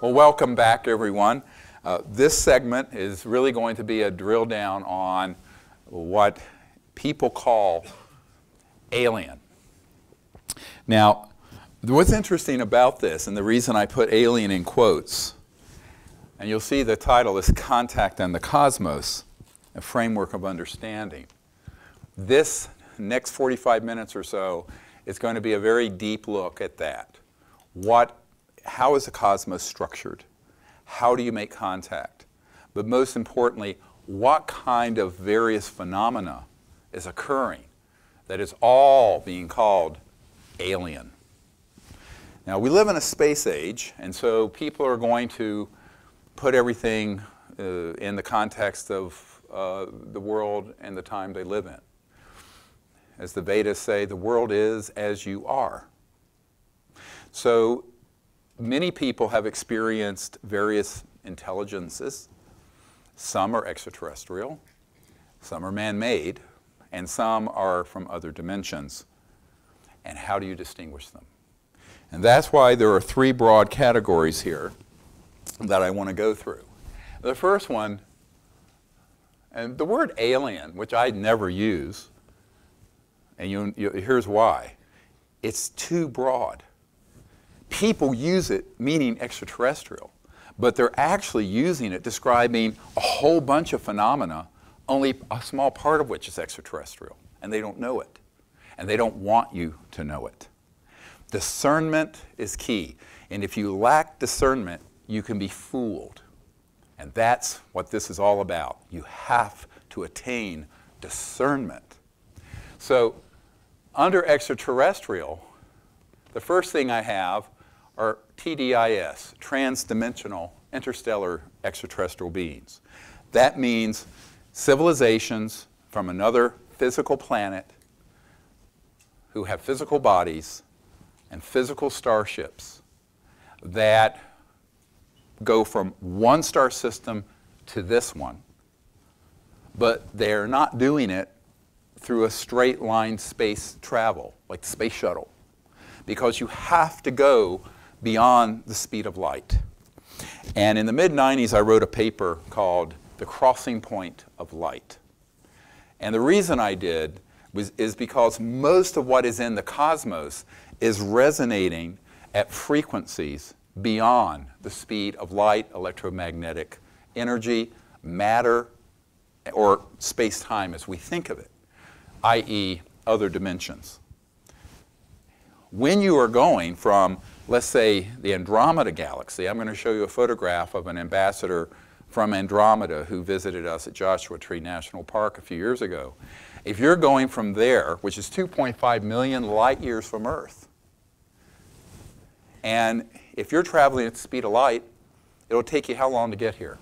Well, welcome back, everyone. This segment is really going to be a drill down on what people call alien. Now, what's interesting about this, and the reason I put alien in quotes, and you'll see the title is Contact and the Cosmos, a Framework of Understanding. This next 45 minutes or so is going to be a very deep look at that. How is the cosmos structured? How do you make contact? But most importantly, what kind of various phenomena is occurring that is all being called alien? Now, we live in a space age, and so people are going to put everything in the context of the world and the time they live in. As the Vedas say, the world is as you are. So many people have experienced various intelligences. Some are extraterrestrial, some are man-made, and some are from other dimensions. And how do you distinguish them? And that's why there are three broad categories here that I want to go through. The first one, and the word alien, which I never use, and here's why. It's too broad. People use it meaning extraterrestrial, but they're actually using it describing a whole bunch of phenomena, only a small part of which is extraterrestrial, and they don't know it, and they don't want you to know it. Discernment is key, and if you lack discernment, you can be fooled, and that's what this is all about. You have to attain discernment. So, under extraterrestrial, the first thing I have are TDIS, trans-dimensional interstellar extraterrestrial beings. That means civilizations from another physical planet who have physical bodies and physical starships that go from one star system to this one, but they're not doing it through a straight line space travel, like the space shuttle, because you have to go beyond the speed of light. And in the mid-90s, I wrote a paper called The Crossing Point of Light. And the reason I did is because most of what is in the cosmos is resonating at frequencies beyond the speed of light, electromagnetic energy, matter, or space-time as we think of it, i.e. other dimensions. When you are going from, let's say, the Andromeda galaxy, I'm going to show you a photograph of an ambassador from Andromeda who visited us at Joshua Tree National Park a few years ago. If you're going from there, which is 2.5 million light years from Earth, and if you're traveling at the speed of light, it'll take you how long to get here?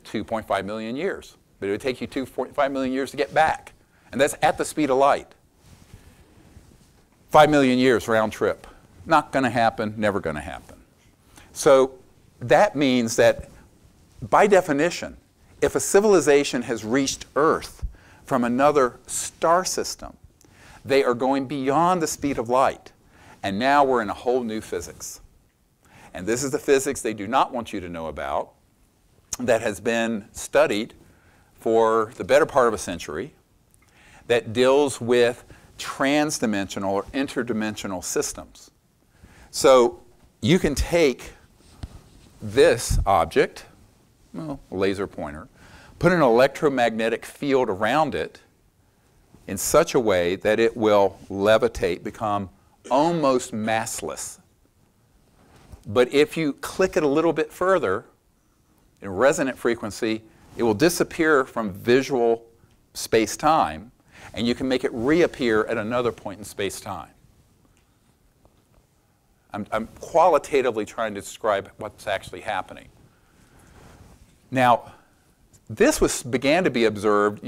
2.5 million years. But it would take you 2.5 million years to get back. And that's at the speed of light. 5 million years round trip. Not going to happen, never going to happen. So that means that, by definition, if a civilization has reached Earth from another star system, they are going beyond the speed of light. And now we're in a whole new physics. And this is the physics they do not want you to know about, that has been studied for the better part of a century, that deals with trans-dimensional or interdimensional systems. So you can take this object, well, a laser pointer, put an electromagnetic field around it in such a way that it will levitate, become almost massless. But if you click it a little bit further, in resonant frequency, it will disappear from visual space-time, and you can make it reappear at another point in space-time. I'm qualitatively trying to describe what's actually happening. Now, this began to be observed,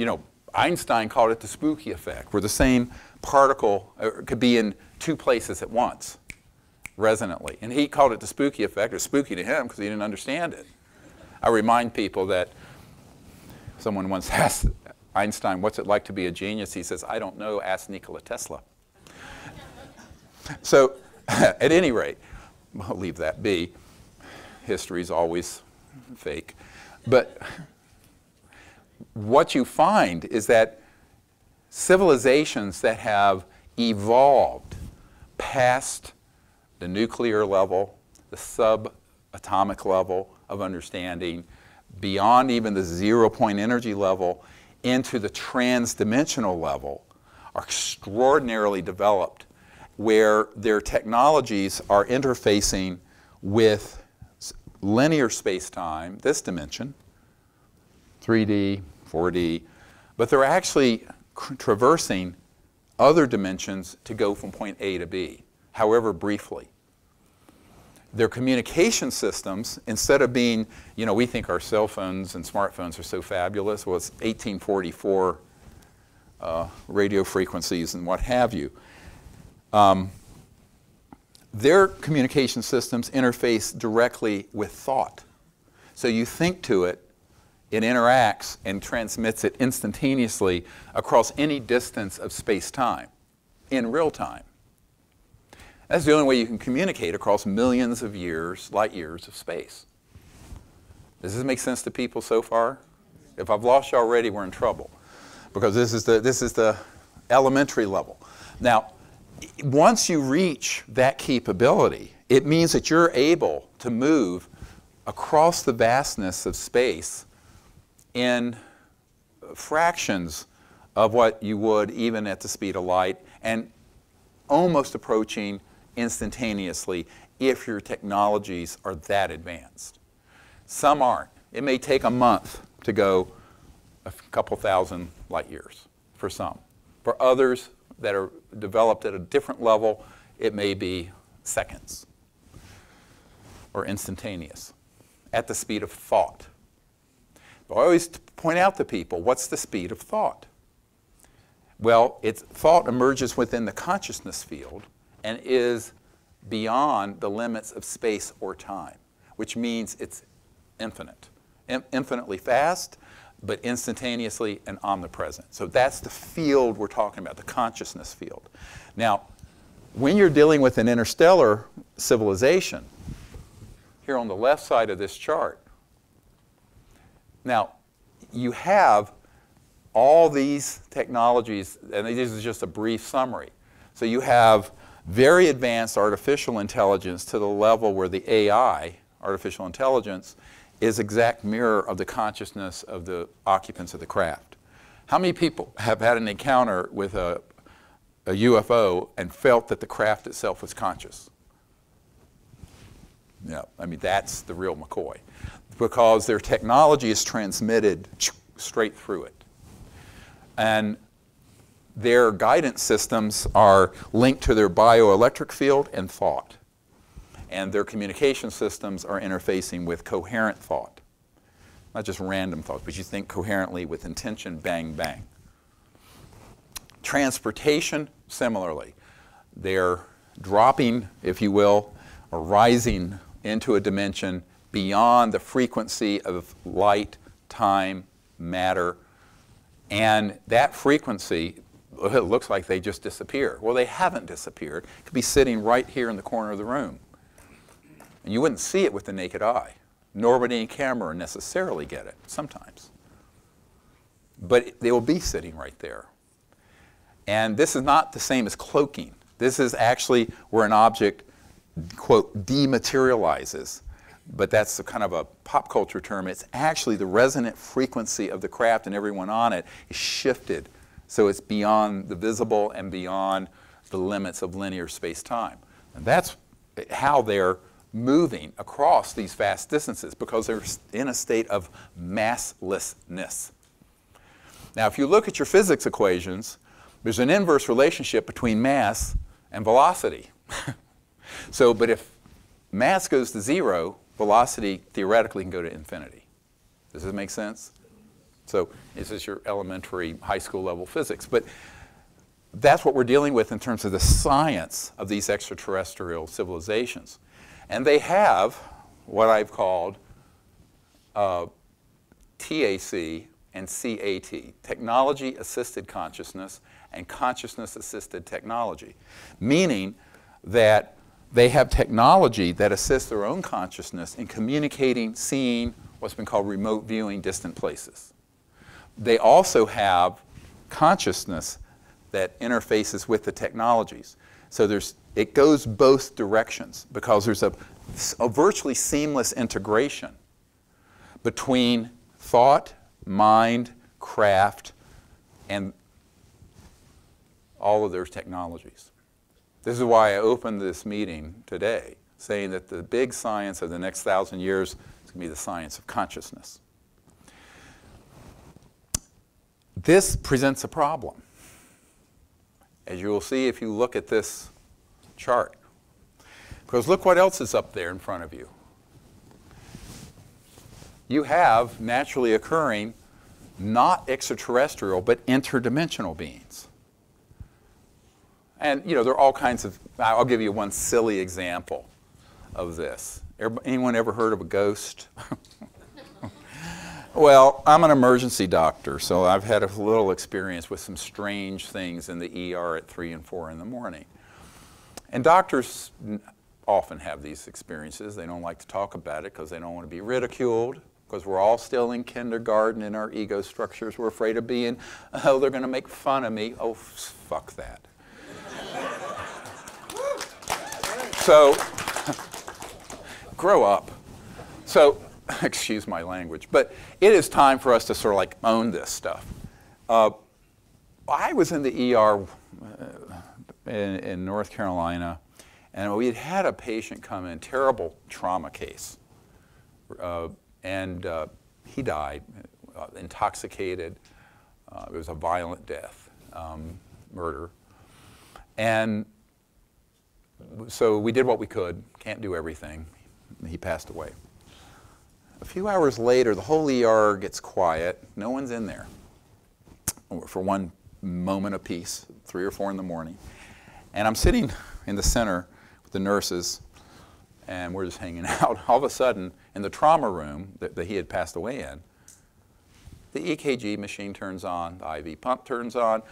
Einstein called it the spooky effect, where the same particle could be in two places at once, resonantly. And he called it the spooky effect. It was spooky to him because he didn't understand it. I remind people that someone once asked Einstein, what's it like to be a genius? He says, I don't know, ask Nikola Tesla. So, at any rate, I'll leave that be. history is always fake. But what you find is that civilizations that have evolved past the nuclear level, the subatomic level of understanding, beyond even the 0-point energy level, into the transdimensional level, are extraordinarily developed, where their technologies are interfacing with linear space-time, this dimension, 3D, 4D, but they're actually traversing other dimensions to go from point A to B, however briefly. Their communication systems, instead of being, you know, we think our cell phones and smartphones are so fabulous. Well, it's 1844 radio frequencies and what have you. Their communication systems interface directly with thought. So you think to it, it interacts and transmits it instantaneously across any distance of space-time in real time. That's the only way you can communicate across millions of years, light years of space. Does this make sense to people so far? If I've lost you already, we're in trouble, because this is the elementary level. Now, once you reach that capability, it means that you're able to move across the vastness of space in fractions of what you would even at the speed of light, and almost approaching instantaneously if your technologies are that advanced. Some aren't. It may take a month to go a couple thousand light years for some. For others that are developed at a different level, it may be seconds or instantaneous at the speed of thought. I always point out to people, what's the speed of thought? Well, thought emerges within the consciousness field and is beyond the limits of space or time, which means it's infinite. Infinitely fast, but instantaneously and omnipresent. So that's the field we're talking about, the consciousness field. Now, when you're dealing with an interstellar civilization, here on the left side of this chart, now, you have all these technologies, and this is just a brief summary. So you have very advanced artificial intelligence to the level where the AI, artificial intelligence, is exact mirror of the consciousness of the occupants of the craft. How many people have had an encounter with a UFO and felt that the craft itself was conscious? Yeah, I mean, that's the real McCoy, because their technology is transmitted straight through it. And their guidance systems are linked to their bioelectric field and thought. And their communication systems are interfacing with coherent thought. Not just random thoughts, but you think coherently with intention, bang, bang. Transportation, similarly. They're dropping, if you will, or rising into a dimension beyond the frequency of light, time, matter, and that frequency, it looks like they just disappear. Well, they haven't disappeared. It could be sitting right here in the corner of the room. And you wouldn't see it with the naked eye, nor would any camera necessarily get it, sometimes. But they will be sitting right there. And this is not the same as cloaking. This is actually where an object, quote, dematerializes. But that's a kind of a pop culture term. It's actually the resonant frequency of the craft and everyone on it is shifted. So it's beyond the visible and beyond the limits of linear space-time. And that's how they're moving across these vast distances, because they're in a state of masslessness. Now, if you look at your physics equations, there's an inverse relationship between mass and velocity. So, but if mass goes to 0, velocity theoretically can go to infinity. Does this make sense? So this is your elementary high school level physics. But that's what we're dealing with in terms of the science of these extraterrestrial civilizations. And they have what I've called TAC and CAT, technology-assisted consciousness and consciousness-assisted technology, meaning that they have technology that assists their own consciousness in communicating, seeing what's been called remote viewing distant places. They also have consciousness that interfaces with the technologies. So it goes both directions because there's a virtually seamless integration between thought, mind, craft, and all of those technologies. This is why I opened this meeting today, saying that the big science of the next 1,000 years is going to be the science of consciousness. This presents a problem, as you will see if you look at this chart. Because look what else is up there in front of you. You have naturally occurring, not extraterrestrial, but interdimensional beings. And, you know, there are all kinds of, I'll give you one silly example of this. Anyone ever heard of a ghost? Well, I'm an emergency doctor, so I've had a little experience with some strange things in the ER at 3 and 4 in the morning. And doctors often have these experiences. They don't like to talk about it because they don't want to be ridiculed, because we're all still in kindergarten in our ego structures. We're afraid of being, oh, they're going to make fun of me. Oh, fuck that. So, grow up. So, excuse my language, but it is time for us to sort of like own this stuff. I was in the ER in North Carolina, and we had had a patient come in, terrible trauma case, and he died, intoxicated. It was a violent death, murder. And so we did what we could, can't do everything. He passed away. A few hours later, the whole ER gets quiet. No one's in there for one moment of peace, 3 or 4 in the morning. And I'm sitting in the center with the nurses, and we're just hanging out. All of a sudden, in the trauma room that he had passed away in, the EKG machine turns on, the IV pump turns on,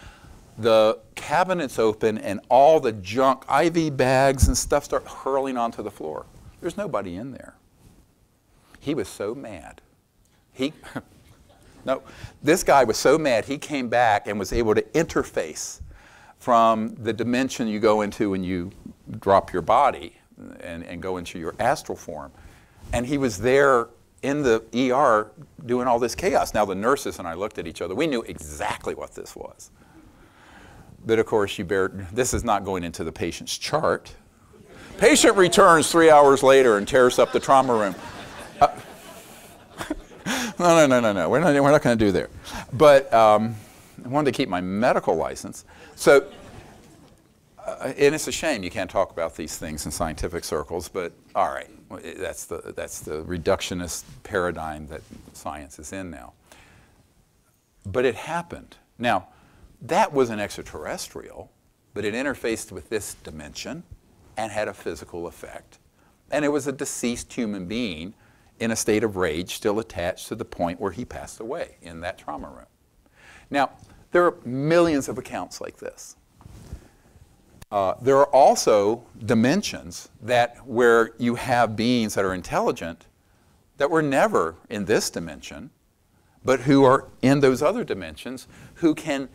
the cabinets open, and all the junk, IV bags and stuff start hurling onto the floor. There's nobody in there. He was so mad. No, this guy was so mad, he came back and was able to interface from the dimension you go into when you drop your body and go into your astral form. And he was there in the ER doing all this chaos. Now the nurses and I looked at each other. We knew exactly what this was. But of course, this is not going into the patient's chart. Patient returns 3 hours later and tears up the trauma room. No. We're not going to do there. But I wanted to keep my medical license. So, and it's a shame you can't talk about these things in scientific circles, but all right, that's the reductionist paradigm that science is in now. But it happened. Now, that was an extraterrestrial, but it interfaced with this dimension and had a physical effect. And it was a deceased human being in a state of rage, still attached to the point where he passed away in that trauma room. Now, there are millions of accounts like this. There are also dimensions where you have beings that are intelligent that were never in this dimension, but who are in those other dimensions, who can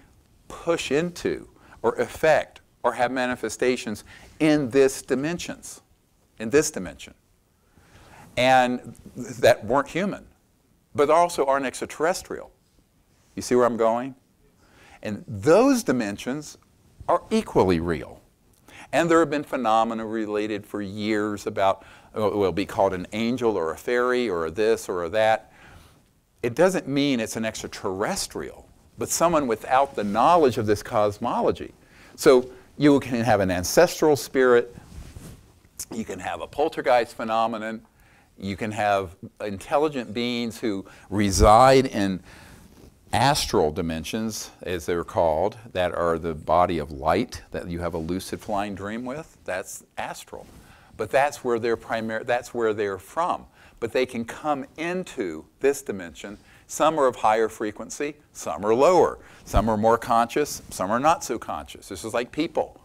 push into or affect or have manifestations in this dimension. And that weren't human, but also aren't extraterrestrial. You see where I'm going? And those dimensions are equally real. And there have been phenomena related for years about, will be called an angel or a fairy or a this or a that. It doesn't mean it's an extraterrestrial, but someone without the knowledge of this cosmology. So you can have an ancestral spirit, you can have a poltergeist phenomenon, you can have intelligent beings who reside in astral dimensions, as they're called, that are the body of light that you have a lucid flying dream with. That's astral. But that's where they're from. But they can come into this dimension. Some are of higher frequency, some are lower. Some are more conscious, some are not so conscious. This is like people.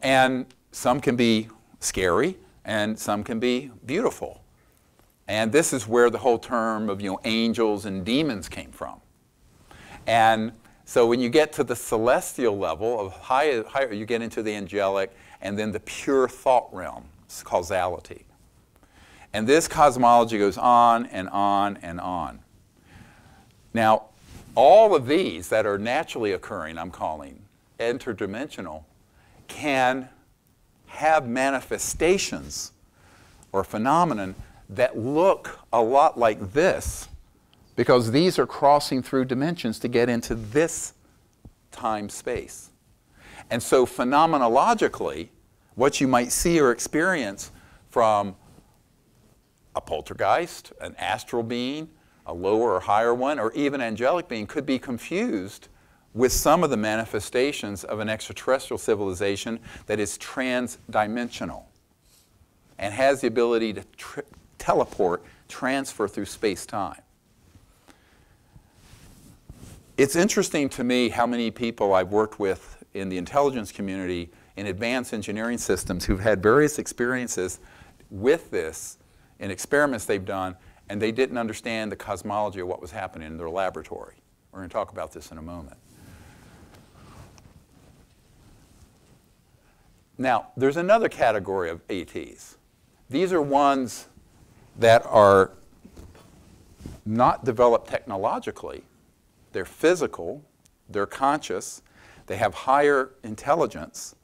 And some can be scary, and some can be beautiful. And this is where the whole term of, angels and demons came from. And so when you get to the celestial level of higher, you get into the angelic and then the pure thought realm, it's causality. And this cosmology goes on and on and on. Now, all of these that are naturally occurring, I'm calling interdimensional, can have manifestations or phenomenon that look a lot like this, because these are crossing through dimensions to get into this time-space. And so phenomenologically, what you might see or experience from a poltergeist, an astral being, a lower or higher one, or even angelic being could be confused with some of the manifestations of an extraterrestrial civilization that is trans-dimensional and has the ability to teleport, transfer through space-time. It's interesting to me how many people I've worked with in the intelligence community in advanced engineering systems who've had various experiences with this in experiments they've done, and they didn't understand the cosmology of what was happening in their laboratory. We're going to talk about this in a moment. Now, there's another category of ETs. These are ones that are not developed technologically. They're physical, they're conscious, they have higher intelligence.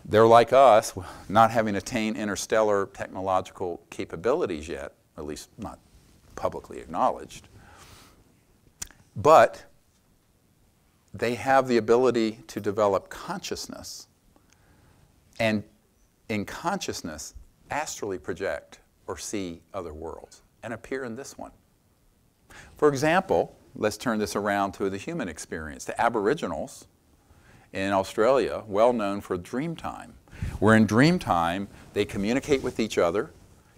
They're like us, not having attained interstellar technological capabilities yet, at least not publicly acknowledged. But they have the ability to develop consciousness, and in consciousness, astrally project or see other worlds and appear in this one. For example, let's turn this around to the human experience. The Aboriginals in Australia, well known for dream time, where in dream time they communicate with each other,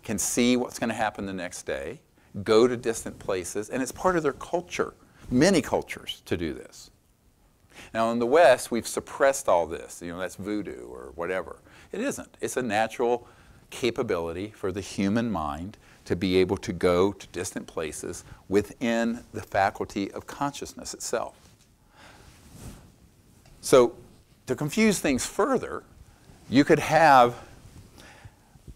can see what's going to happen the next day, go to distant places, and it's part of their culture, many cultures, to do this. Now in the West, we've suppressed all this, that's voodoo or whatever. It isn't. It's a natural capability for the human mind to be able to go to distant places within the faculty of consciousness itself. So to confuse things further, you could have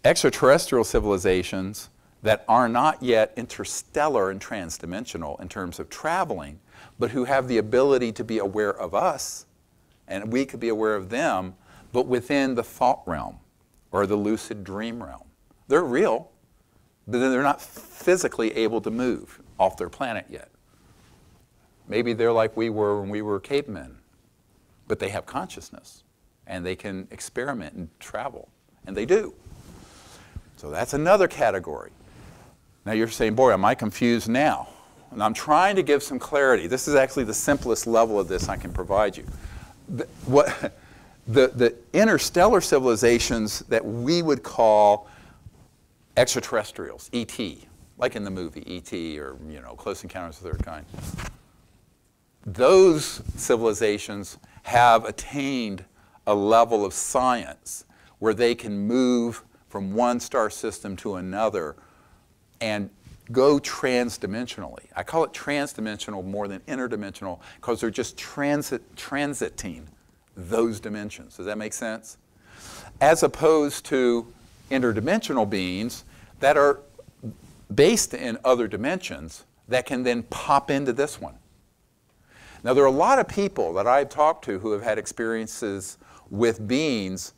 extraterrestrial civilizations that are not yet interstellar and transdimensional in terms of traveling, but who have the ability to be aware of us, and we could be aware of them, but within the thought realm or the lucid dream realm. They're real, but they're not physically able to move off their planet yet. Maybe they're like we were when we were cavemen, but they have consciousness, and they can experiment and travel, and they do. So that's another category. Now you're saying, boy, am I confused now? And I'm trying to give some clarity. This is actually the simplest level of this I can provide you. The interstellar civilizations that we would call extraterrestrials, ET, like in the movie ET or Close Encounters of the Third Kind. Those civilizations have attained a level of science where they can move from one star system to another and go transdimensionally. I call it transdimensional more than interdimensional because they're just transiting those dimensions. Does that make sense? As opposed to interdimensional beings that are based in other dimensions that can then pop into this one. Now there are a lot of people that I've talked to who have had experiences with beings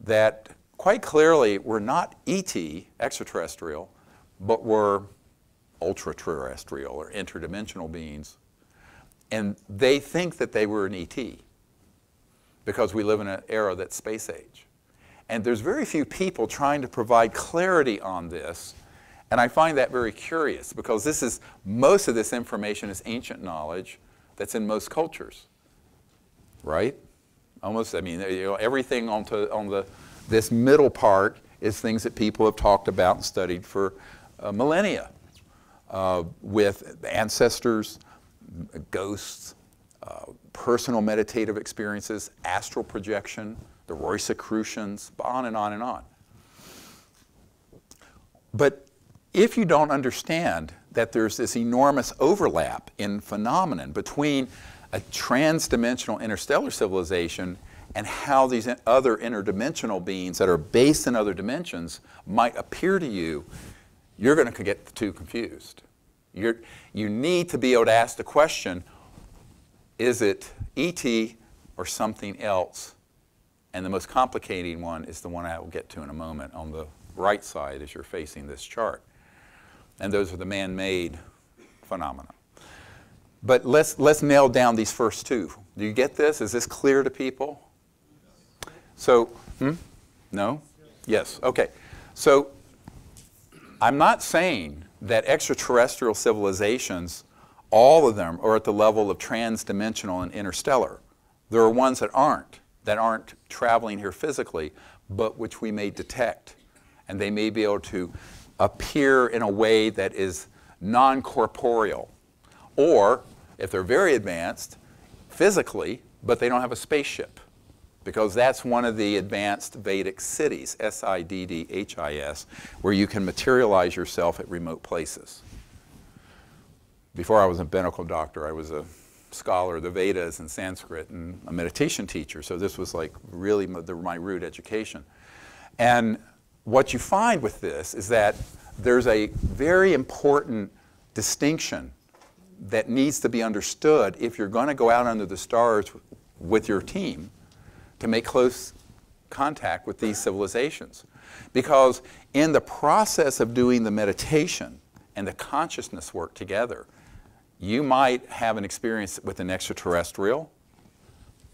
that quite clearly were not ET, extraterrestrial, but were ultra-terrestrial or interdimensional beings. And they think that they were an ET because we live in an era that's space age. And there's very few people trying to provide clarity on this, and I find that very curious because most of this information is ancient knowledge that's in most cultures, right? Almost, everything on this middle part is things that people have talked about and studied for millennia with ancestors, ghosts, personal meditative experiences, astral projection, the Rosicrucians, on and on and on. But if you don't understand that there's this enormous overlap in phenomenon between a trans-dimensional interstellar civilization and how these other interdimensional beings that are based in other dimensions might appear to you, you're going to get the two confused. You need to be able to ask the question, is it ET or something else? And the most complicating one is the one I will get to in a moment on the right side as you're facing this chart. And those are the man-made phenomena. But let's nail down these first two. Do you get this? Is this clear to people? So, no? Yes, okay. So, I'm not saying that extraterrestrial civilizations, all of them are at the level of trans-dimensional and interstellar. There are ones that aren't traveling here physically, but which we may detect. And they may be able to appear in a way that is non-corporeal. Or, if they're very advanced, physically, but they don't have a spaceship. Because that's one of the advanced Vedic siddhis, S-I-D-D-H-I-S, where you can materialize yourself at remote places. Before I was a medical doctor, I was a scholar of the Vedas and Sanskrit and a meditation teacher, so this was like really my root education. And what you find with this is that there's a very important distinction that needs to be understood if you're going to go out under the stars with your team to make close contact with these civilizations. Because in the process of doing the meditation and the consciousness work together, you might have an experience with an extraterrestrial,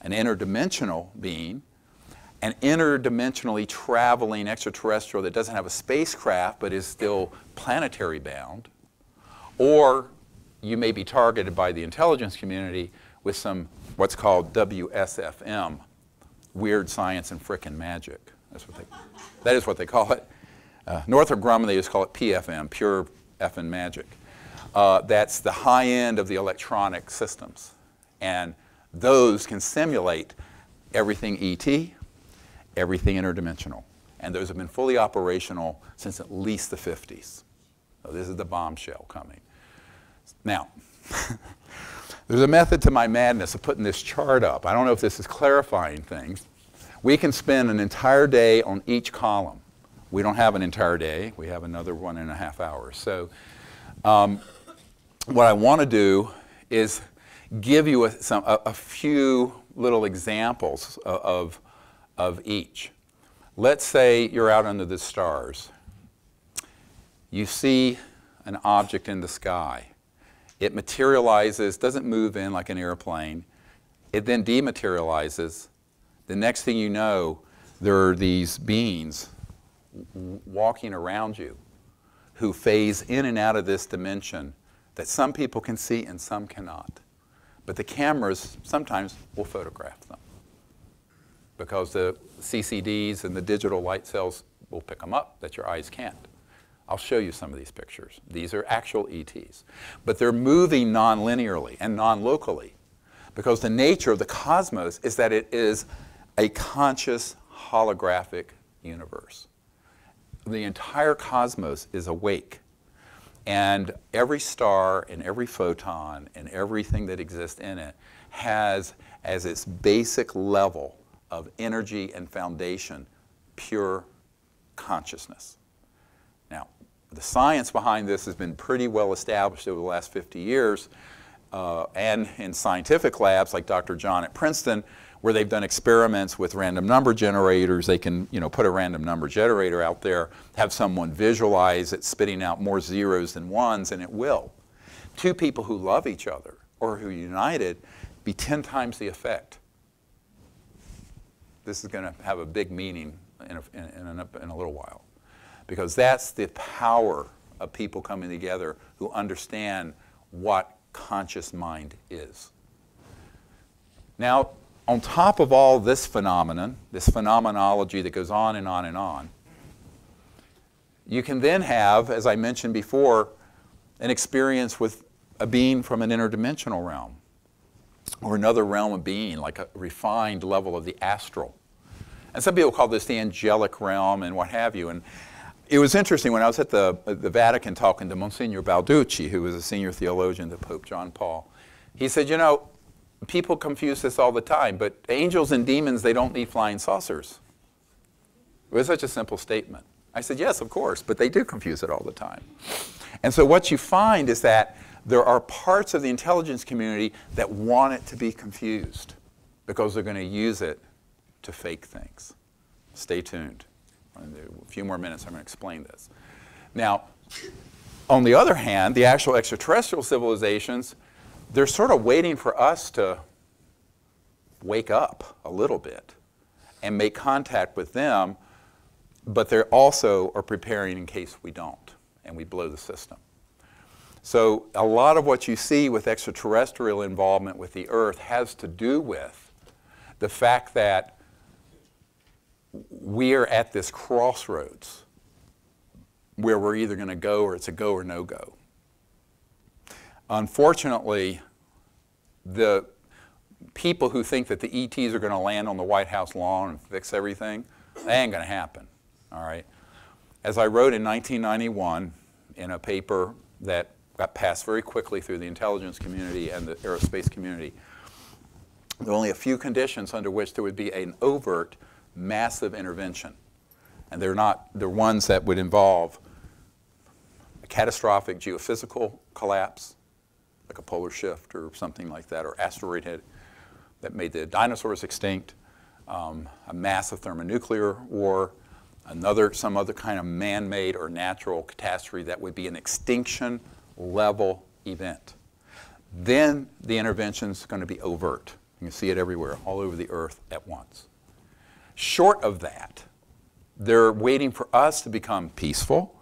an interdimensional being, an interdimensionally traveling extraterrestrial that doesn't have a spacecraft but is still planetary bound, or you may be targeted by the intelligence community with some what's called WSFM, weird science and frickin' magic. That is what they call it. Northrop Grumman, they just call it PFM, pure effing magic. That's the high end of the electronic systems. And those can simulate everything ET, everything interdimensional. And those have been fully operational since at least the 50s. So this is the bombshell coming. Now, there's a method to my madness of putting this chart up. I don't know if this is clarifying things. We can spend an entire day on each column. We don't have an entire day. We have another 1.5 hours. So what I want to do is give you a few little examples of each. Let's say you're out under the stars. You see an object in the sky. It materializes, doesn't move in like an airplane. It then dematerializes. The next thing you know, there are these beings walking around you who phase in and out of this dimension that some people can see and some cannot. But the cameras sometimes will photograph them because the CCDs and the digital light cells will pick them up that your eyes can't. I'll show you some of these pictures. These are actual ETs. But they're moving non-linearly and non-locally because the nature of the cosmos is that it is a conscious holographic universe. The entire cosmos is awake. And every star and every photon and everything that exists in it has as its basic level of energy and foundation pure consciousness. Now, the science behind this has been pretty well established over the last 50 years and in scientific labs like Dr. John at Princeton, where they've done experiments with random number generators. They can, put a random number generator out there, have someone visualize it spitting out more zeros than ones, and it will. Two people who love each other or who are united be 10 times the effect. This is going to have a big meaning in a little while, because that's the power of people coming together who understand what conscious mind is. Now, on top of all this phenomenon, this phenomenology that goes on and on and on, you can then have, as I mentioned before, an experience with a being from an interdimensional realm or another realm of being, like a refined level of the astral. And some people call this the angelic realm and what have you. And it was interesting when I was at the Vatican talking to Monsignor Balducci, who was a senior theologian to Pope John Paul. He said, you know, people confuse this all the time, but angels and demons, they don't need flying saucers. It was such a simple statement. I said, yes, of course, but they do confuse it all the time. And so what you find is that there are parts of the intelligence community that want it to be confused because they're going to use it to fake things. Stay tuned. In a few more minutes, I'm going to explain this. Now, on the other hand, the actual extraterrestrial civilizations, they're sort of waiting for us to wake up a little bit and make contact with them, but they also are preparing in case we don't and we blow the system. So a lot of what you see with extraterrestrial involvement with the Earth has to do with the fact that we are at this crossroads where we're either going to go or it's a go or no go. Unfortunately, the people who think that the ETs are going to land on the White House lawn and fix everything, that ain't going to happen, all right? As I wrote in 1991 in a paper that got passed very quickly through the intelligence community and the aerospace community, there are only a few conditions under which there would be an overt, massive intervention. And they're ones that would involve a catastrophic geophysical collapse, like a polar shift or something like that, or asteroid hit that made the dinosaurs extinct, a massive thermonuclear war, some other kind of man-made or natural catastrophe that would be an extinction-level event. Then the intervention is going to be overt. You can see it everywhere, all over the Earth at once. Short of that, they're waiting for us to become peaceful,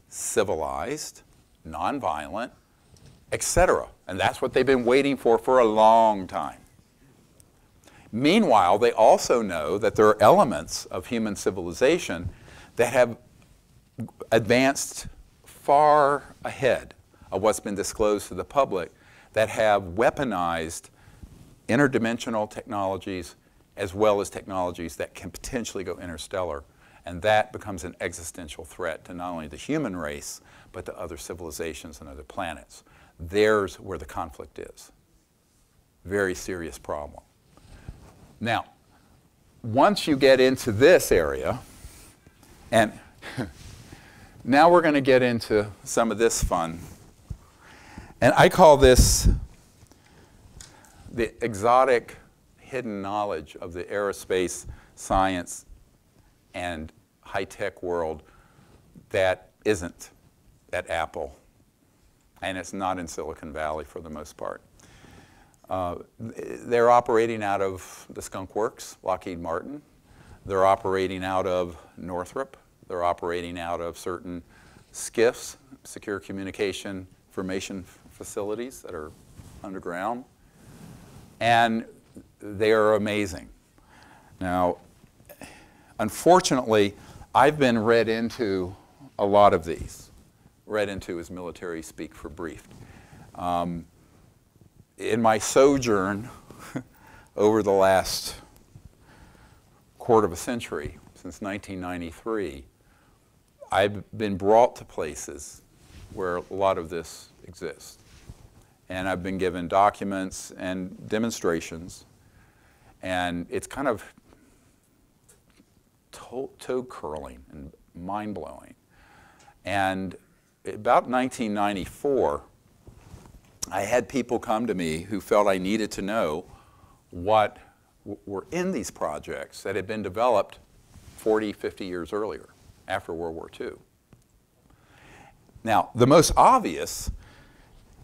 civilized, nonviolent, etc. And that's what they've been waiting for a long time. Meanwhile, they also know that there are elements of human civilization that have advanced far ahead of what's been disclosed to the public, that have weaponized interdimensional technologies as well as technologies that can potentially go interstellar. And that becomes an existential threat to not only the human race, but to other civilizations and other planets. There's where the conflict is. Very serious problem. Now, once you get into this area, and now we're going to get into some of this fun. And I call this the exotic hidden knowledge of the aerospace, science, and high-tech world that isn't at Apple. And it's not in Silicon Valley for the most part. They're operating out of the Skunk Works, Lockheed Martin. They're operating out of Northrop. They're operating out of certain SCIFs, secure communication information facilities that are underground. And they are amazing. Now, unfortunately, I've been read into a lot of these. Read into is military speak for briefed. In my sojourn over the last quarter of a century, since 1993, I've been brought to places where a lot of this exists. And I've been given documents and demonstrations, and it's kind of toe-curling and mind-blowing. And about 1994, I had people come to me who felt I needed to know what were in these projects that had been developed 40, 50 years earlier, after World War II. Now, the most obvious,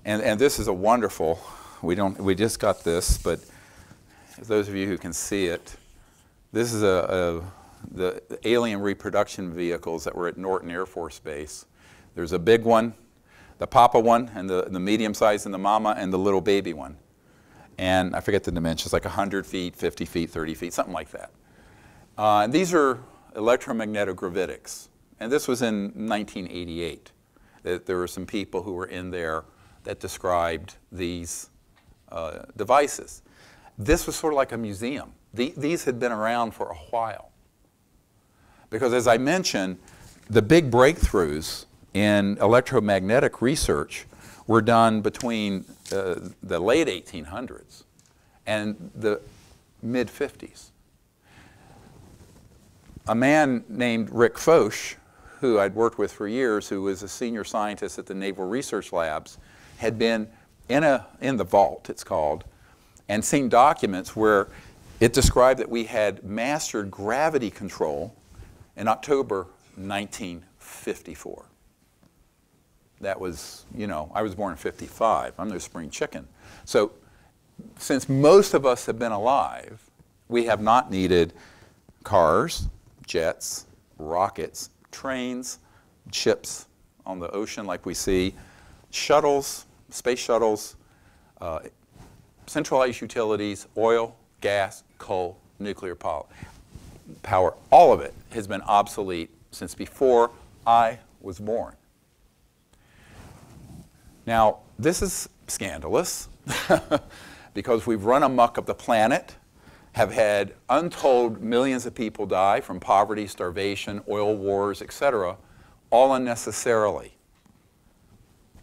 and this is a wonderful, we just got this, but those of you who can see it, this is the alien reproduction vehicles that were at Norton Air Force Base. There's a big one, the papa one, and the medium size, and the mama, and the little baby one. And I forget the dimensions, like 100 feet, 50 feet, 30 feet, something like that. And these are electromagnetogravitics. And this was in 1988. There were some people who were in there that described these devices. This was sort of like a museum. These had been around for a while. Because as I mentioned, the big breakthroughs in electromagnetic research were done between the late 1800s and the mid-50s. A man named Rick Foch, who I'd worked with for years, who was a senior scientist at the Naval Research Labs, had been in the vault, it's called, and seen documents where it described that we had mastered gravity control in October 1954. That was, you know, I was born in 55. I'm no spring chicken. So since most of us have been alive, we have not needed cars, jets, rockets, trains, ships on the ocean like we see, shuttles, space shuttles, centralized utilities, oil, gas, coal, nuclear power. All of it has been obsolete since before I was born. Now, this is scandalous because we've run amok of the planet, have had untold millions of people die from poverty, starvation, oil wars, etc., all unnecessarily.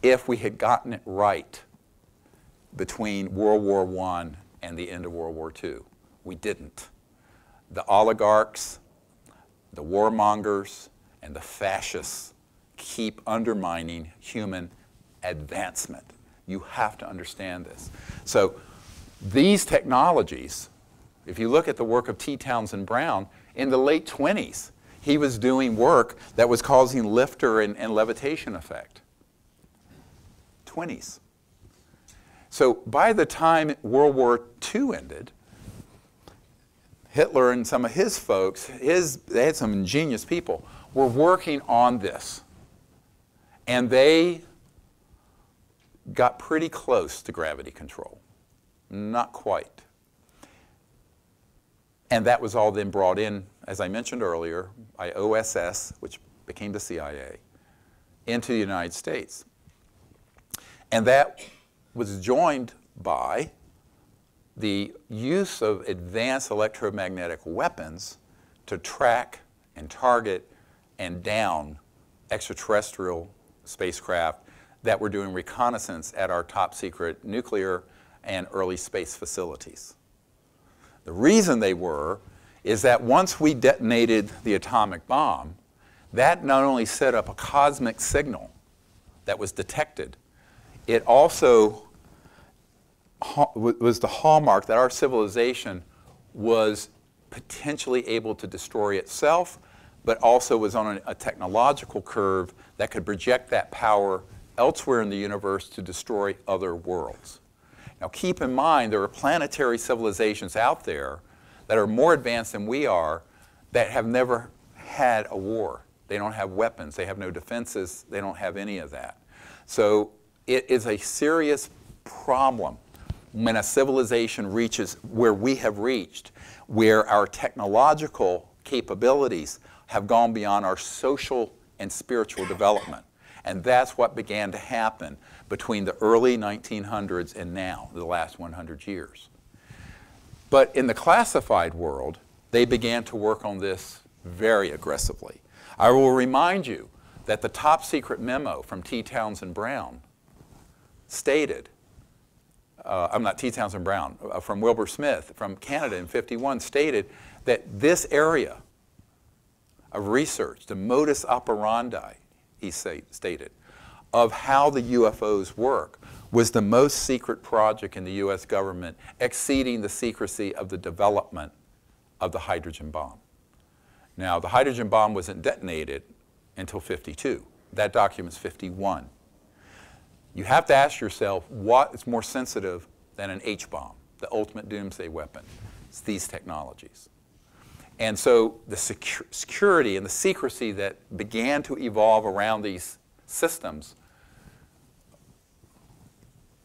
If we had gotten it right between World War I and the end of World War II, we didn't. The oligarchs, the warmongers, and the fascists keep undermining human advancement. You have to understand this. So these technologies, if you look at the work of T. Townsend Brown, in the late 20s, he was doing work that was causing lifter and levitation effect. 20s. So by the time World War II ended, Hitler and some of his folks, they had some ingenious people, were working on this. And they got pretty close to gravity control. Not quite. And that was all then brought in, as I mentioned earlier, by OSS, which became the CIA, into the United States. And that was joined by the use of advanced electromagnetic weapons to track and target and down extraterrestrial spacecraft that were doing reconnaissance at our top secret nuclear and early space facilities. The reason they were is that once we detonated the atomic bomb, that not only set up a cosmic signal that was detected, it also was the hallmark that our civilization was potentially able to destroy itself, but also was on a technological curve that could project that power elsewhere in the universe to destroy other worlds. Now keep in mind, there are planetary civilizations out there that are more advanced than we are that have never had a war. They don't have weapons, they have no defenses, they don't have any of that. So it is a serious problem when a civilization reaches where we have reached, where our technological capabilities have gone beyond our social and spiritual development. And that's what began to happen between the early 1900s and now, the last 100 years. But in the classified world, they began to work on this very aggressively. I will remind you that the top secret memo from T. Townsend Brown stated, I'm not T. Townsend Brown, from Wilbur Smith from Canada in '51 stated that this area of research, the modus operandi, he stated, of how the UFOs work was the most secret project in the US government, exceeding the secrecy of the development of the hydrogen bomb. Now, the hydrogen bomb wasn't detonated until '52. That document's '51. You have to ask yourself, what is more sensitive than an H-bomb, the ultimate doomsday weapon? It's these technologies. And so the security and the secrecy that began to evolve around these systems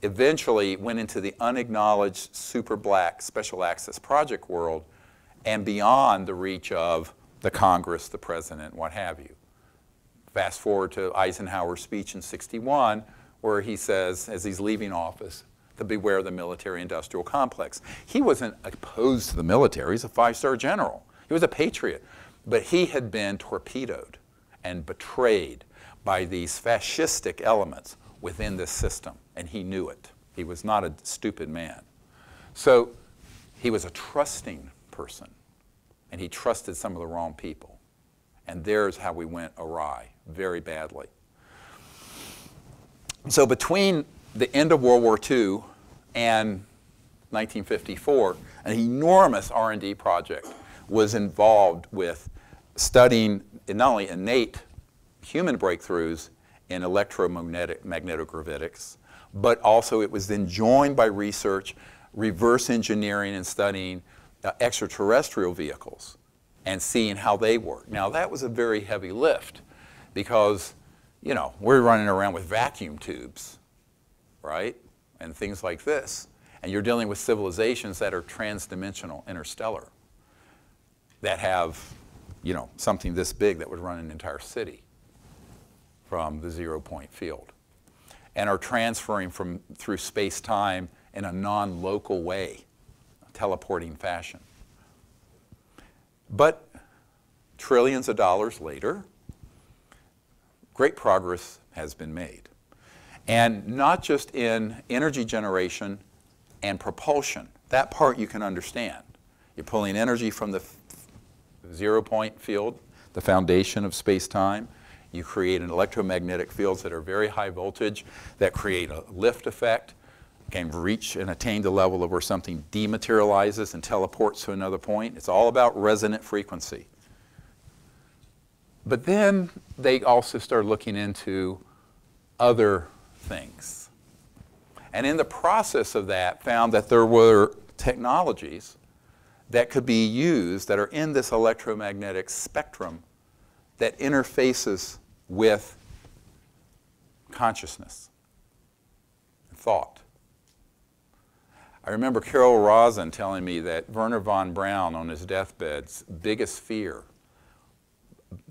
eventually went into the unacknowledged super black special access project world and beyond the reach of the Congress, the president, what have you. Fast forward to Eisenhower's speech in '61, where he says, as he's leaving office, to beware of the military-industrial complex. He wasn't opposed to the military. He's a 5-star general. He was a patriot. But he had been torpedoed and betrayed by these fascistic elements within this system, and he knew it. He was not a stupid man. So he was a trusting person, and he trusted some of the wrong people. And there's how we went awry, very badly. So between the end of World War II and 1954, an enormous R&D project was involved with studying not only innate human breakthroughs in electromagnetogravitics, but also it was then joined by research, reverse engineering and studying extraterrestrial vehicles and seeing how they work. Now that was a very heavy lift because, you know, we're running around with vacuum tubes, right? And things like this. And you're dealing with civilizations that are transdimensional, interstellar, that have, you know, something this big that would run an entire city from the 0-point field, and are transferring through space-time in a non-local way, teleporting fashion. But trillions of dollars later, great progress has been made. And not just in energy generation and propulsion. That part you can understand. You're pulling energy from the 0-point field, the foundation of space-time. You create an electromagnetic fields that are very high voltage that create a lift effect, can reach and attain the level of where something dematerializes and teleports to another point. It's all about resonant frequency. But then they also started looking into other things. And in the process of that, found that there were technologies that could be used that are in this electromagnetic spectrum that interfaces with consciousness, thought. I remember Carol Rosin telling me that Werner von Braun on his deathbed's biggest fear,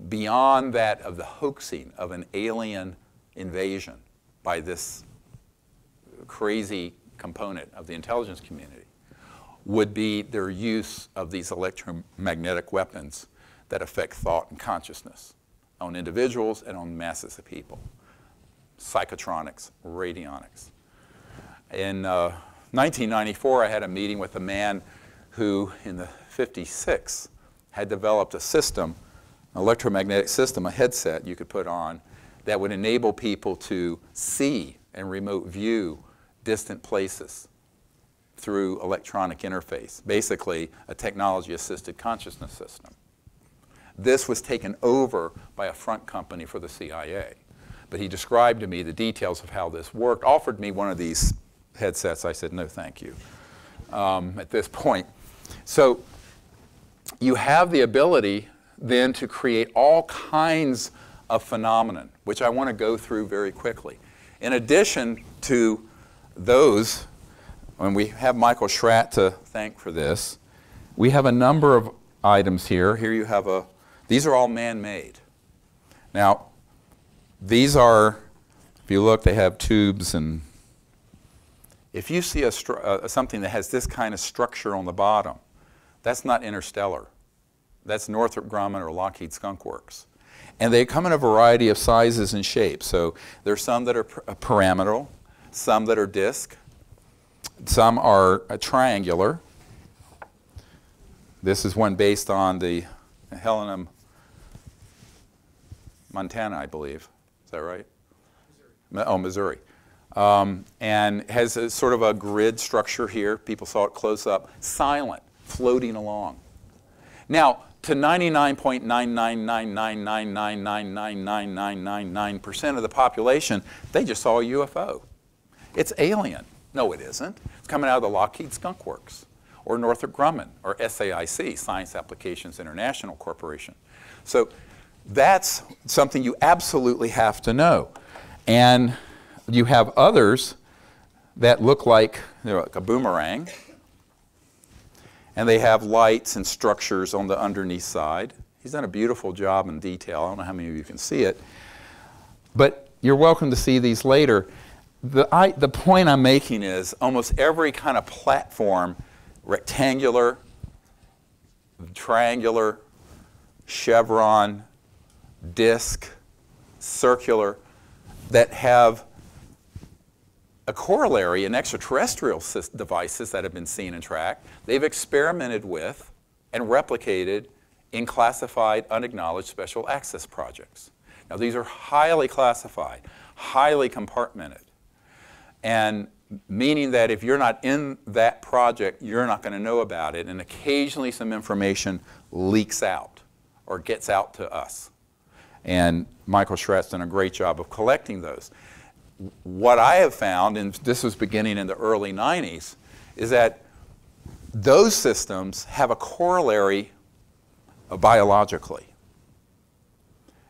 beyond that of the hoaxing of an alien invasion by this crazy component of the intelligence community, would be their use of these electromagnetic weapons that affect thought and consciousness on individuals and on masses of people. Psychotronics, radionics. In 1994, I had a meeting with a man who, in the 56, had developed a system, an electromagnetic system, a headset you could put on that would enable people to see and remote view distant places through electronic interface, basically a technology-assisted consciousness system. This was taken over by a front company for the CIA. But he described to me the details of how this worked, offered me one of these headsets. I said, no, thank you, at this point. So you have the ability then to create all kinds of phenomenon, which I want to go through very quickly. In addition to those, and we have Michael Schratt to thank for this, we have a number of items here. Here you have these are all man-made. Now, these are, if you look, they have tubes, and if you see something that has this kind of structure on the bottom, that's not interstellar. That's Northrop Grumman or Lockheed Skunk Works. And they come in a variety of sizes and shapes. So there's some that are pyramidal, some that are disc, some are triangular. This is one based on the Helena, Montana, I believe. Is that right? Missouri. Oh, Missouri. And has a sort of a grid structure here. People saw it close up. Silent, floating along. Now, to 99.99999999999% of the population, they just saw a UFO. It's alien. No, it isn't. It's coming out of the Lockheed Skunk Works, or Northrop Grumman, or SAIC, Science Applications International Corporation. So that's something you absolutely have to know. And you have others that look like, they're like a boomerang, and they have lights and structures on the underneath side. He's done a beautiful job in detail. I don't know how many of you can see it, but you're welcome to see these later. The point I'm making is almost every kind of platform, rectangular, triangular, chevron, disc, circular, that have a corollary in extraterrestrial devices that have been seen and tracked. They've experimented with and replicated in classified, unacknowledged special access projects. Now, these are highly classified, highly compartmented, and meaning that if you're not in that project, you're not going to know about it, and occasionally some information leaks out or gets out to us. And Michael Schrett's done a great job of collecting those. What I have found, and this was beginning in the early 90s, is that those systems have a corollary biologically.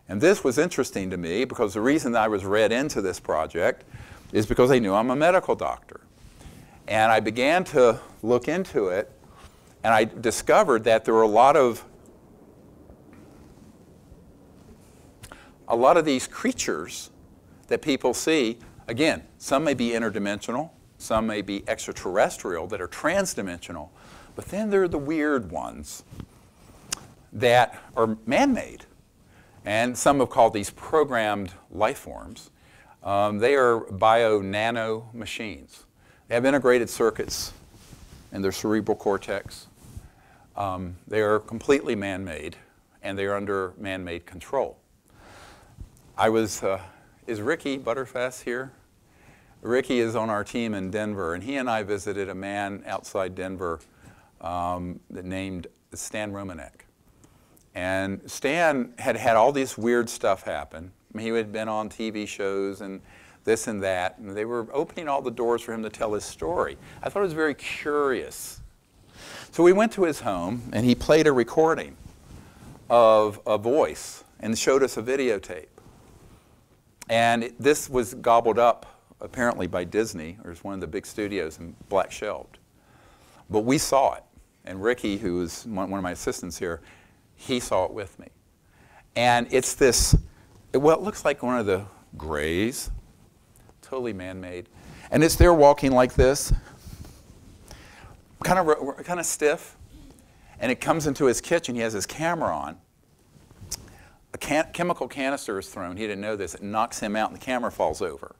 And this was interesting to me because the reason I was read into this project is because they knew I'm a medical doctor. And I began to look into it, and I discovered that there were a lot of these creatures that people see. Again, some may be interdimensional, some may be extraterrestrial that are transdimensional, but then there are the weird ones that are man-made. And some have called these programmed life forms. They are bio-nano machines. They have integrated circuits in their cerebral cortex. They are completely man-made, and they are under man-made control. Is Ricky Butterfass here? Ricky is on our team in Denver, and he and I visited a man outside Denver named Stan Romanek. And Stan had had all this weird stuff happen. I mean, he had been on TV shows and this and that, and they were opening all the doors for him to tell his story. I thought it was very curious. So we went to his home, and he played a recording of a voice and showed us a videotape. And this was gobbled up, apparently, by Disney, or one of the big studios, and black shelved. But we saw it. And Ricky, who is one of my assistants here, he saw it with me. And it's this, well, it looks like one of the Greys, totally man-made. And it's there walking like this, kind of stiff. And it comes into his kitchen. He has his camera on. A chemical canister is thrown. He didn't know this. It knocks him out, and the camera falls over.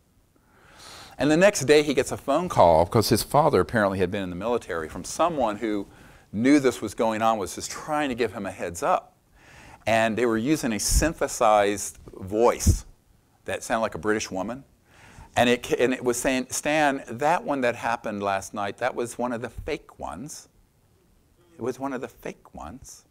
And the next day, he gets a phone call, because his father apparently had been in the military, from someone who knew this was going on, was just trying to give him a heads up. And they were using a synthesized voice that sounded like a British woman. And it was saying, Stan, that one that happened last night, that was one of the fake ones. It was one of the fake ones.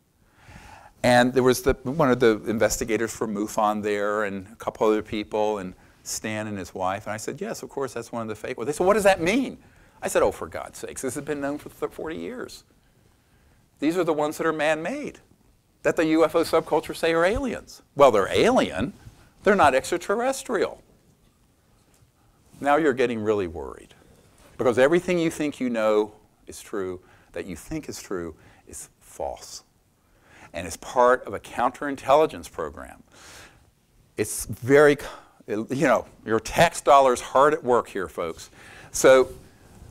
And there was one of the investigators from MUFON there, and a couple other people, and Stan and his wife. And I said, yes, of course, that's one of the fake ones. They said, what does that mean? I said, oh, for God's sakes, this has been known for 40 years. These are the ones that are man-made, that the UFO subculture say are aliens. Well, they're alien. They're not extraterrestrial. Now you're getting really worried, because everything you think you know is true, that you think is true, is false. And it's part of a counterintelligence program. It's very, your tax dollars hard at work here, folks. So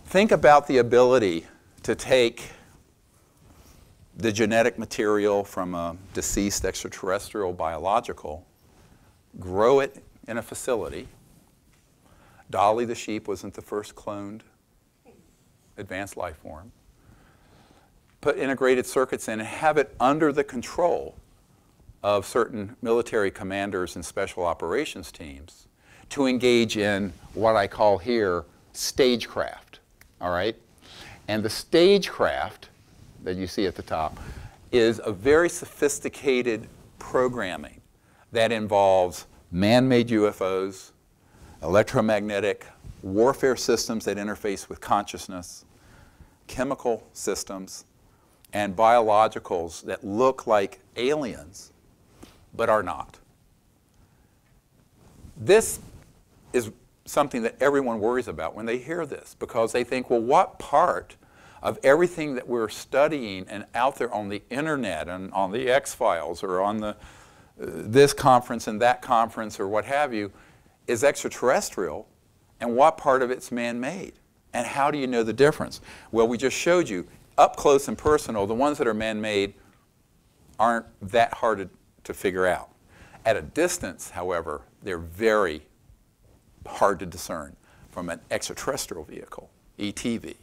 think about the ability to take the genetic material from a deceased extraterrestrial biological, grow it in a facility. Dolly the sheep wasn't the first cloned advanced life form. Put integrated circuits in and have it under the control of certain military commanders and special operations teams to engage in what I call here stagecraft, all right? And the stagecraft that you see at the top is a very sophisticated programming that involves man-made UFOs, electromagnetic warfare systems that interface with consciousness, chemical systems, and biologicals that look like aliens but are not. This is something that everyone worries about when they hear this, because they think, well, what part of everything that we're studying and out there on the internet and on the X-Files or on this conference and that conference or what have you is extraterrestrial, and what part of it's man-made? And how do you know the difference? Well, we just showed you, up close and personal, the ones that are man-made aren't that hard to figure out. At a distance, however, they're very hard to discern from an extraterrestrial vehicle, ETV.